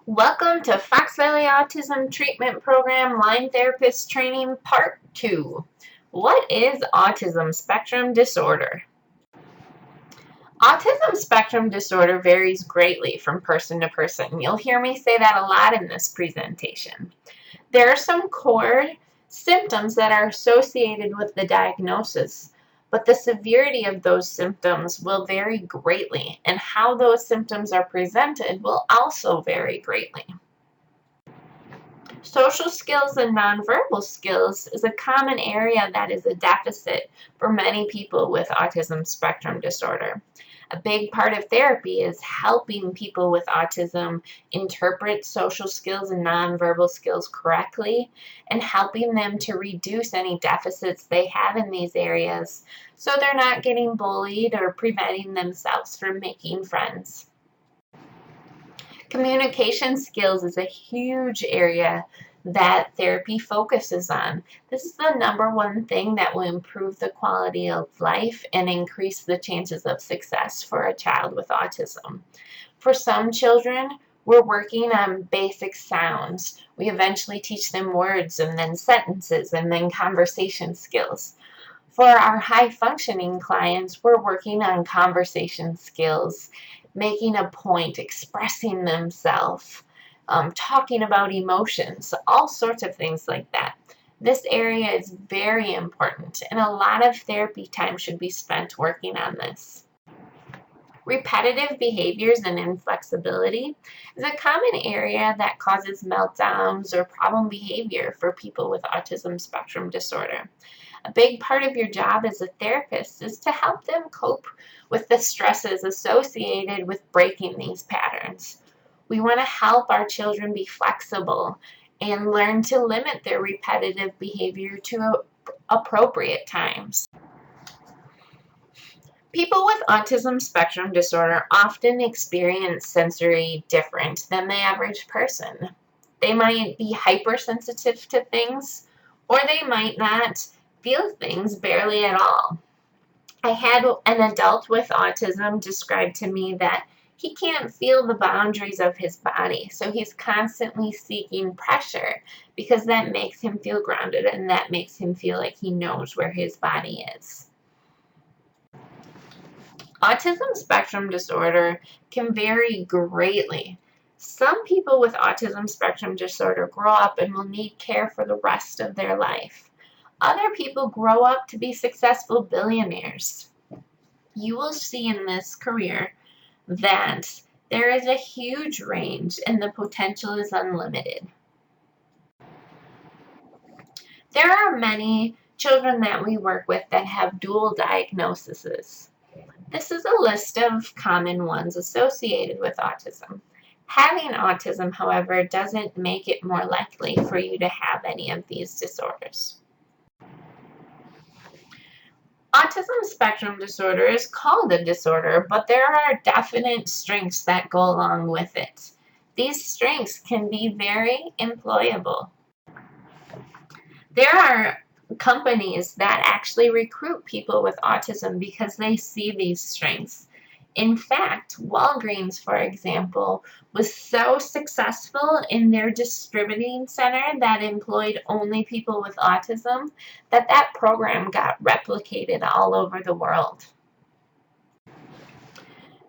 Welcome to Fox Valley Autism Treatment Program Line Therapist Training Part 2. What is autism spectrum disorder? Autism spectrum disorder varies greatly from person to person. You'll hear me say that a lot in this presentation. There are some core symptoms that are associated with the diagnosis, but the severity of those symptoms will vary greatly, and how those symptoms are presented will also vary greatly. Social skills and nonverbal skills is a common area that is a deficit for many people with autism spectrum disorder. A big part of therapy is helping people with autism interpret social skills and nonverbal skills correctly and helping them to reduce any deficits they have in these areas so they're not getting bullied or preventing themselves from making friends. Communication skills is a huge area that therapy focuses on. This is the number one thing that will improve the quality of life and increase the chances of success for a child with autism. For some children, we're working on basic sounds. We eventually teach them words and then sentences and then conversation skills. For our high-functioning clients, we're working on conversation skills, making a point, expressing themselves, talking about emotions, all sorts of things like that. This area is very important, and a lot of therapy time should be spent working on this. Repetitive behaviors and inflexibility is a common area that causes meltdowns or problem behavior for people with autism spectrum disorder. A big part of your job as a therapist is to help them cope with the stresses associated with breaking these patterns. We want to help our children be flexible and learn to limit their repetitive behavior to appropriate times. People with autism spectrum disorder often experience sensory different than the average person. They might be hypersensitive to things, or they might not feel things barely at all. I had an adult with autism describe to me that he can't feel the boundaries of his body, so he's constantly seeking pressure because that makes him feel grounded and that makes him feel like he knows where his body is. Autism spectrum disorder can vary greatly. Some people with autism spectrum disorder grow up and will need care for the rest of their life. Other people grow up to be successful billionaires. You will see in this career that there is a huge range and the potential is unlimited. There are many children that we work with that have dual diagnoses. This is a list of common ones associated with autism. Having autism, however, doesn't make it more likely for you to have any of these disorders. Autism spectrum disorder is called a disorder, but there are definite strengths that go along with it. These strengths can be very employable. There are companies that actually recruit people with autism because they see these strengths. In fact, Walgreens, for example, was so successful in their distributing center that employed only people with autism that program got replicated all over the world.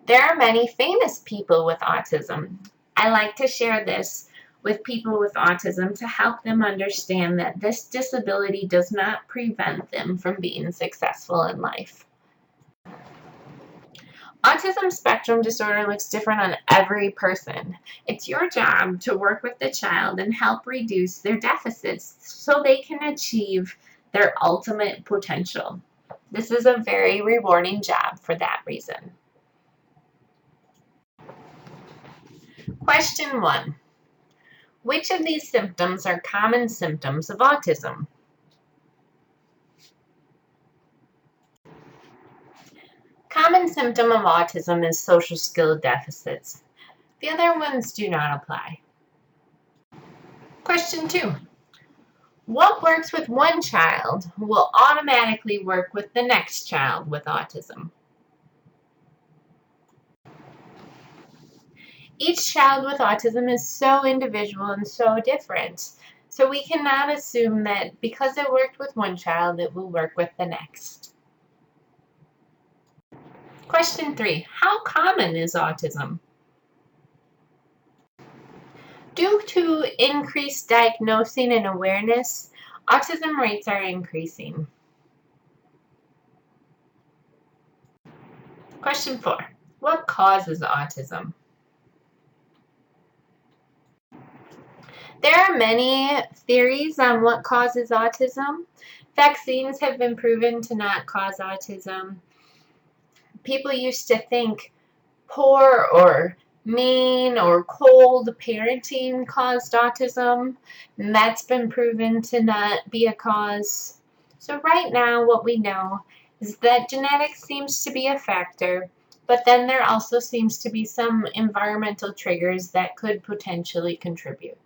There are many famous people with autism. I like to share this with people with autism to help them understand that this disability does not prevent them from being successful in life. Autism spectrum disorder looks different on every person. It's your job to work with the child and help reduce their deficits so they can achieve their ultimate potential. This is a very rewarding job for that reason. Question 1. Which of these symptoms are common symptoms of autism? Common symptom of autism is social skill deficits. The other ones do not apply. Question 2. What works with one child will automatically work with the next child with autism? Each child with autism is so individual and so different. So we cannot assume that because it worked with one child, it will work with the next. Question 3. How common is autism? Due to increased diagnosing and awareness, autism rates are increasing. Question 4. What causes autism? There are many theories on what causes autism. Vaccines have been proven to not cause autism. People used to think poor or mean or cold parenting caused autism, and that's been proven to not be a cause. So right now what we know is that genetics seems to be a factor, but then there also seems to be some environmental triggers that could potentially contribute.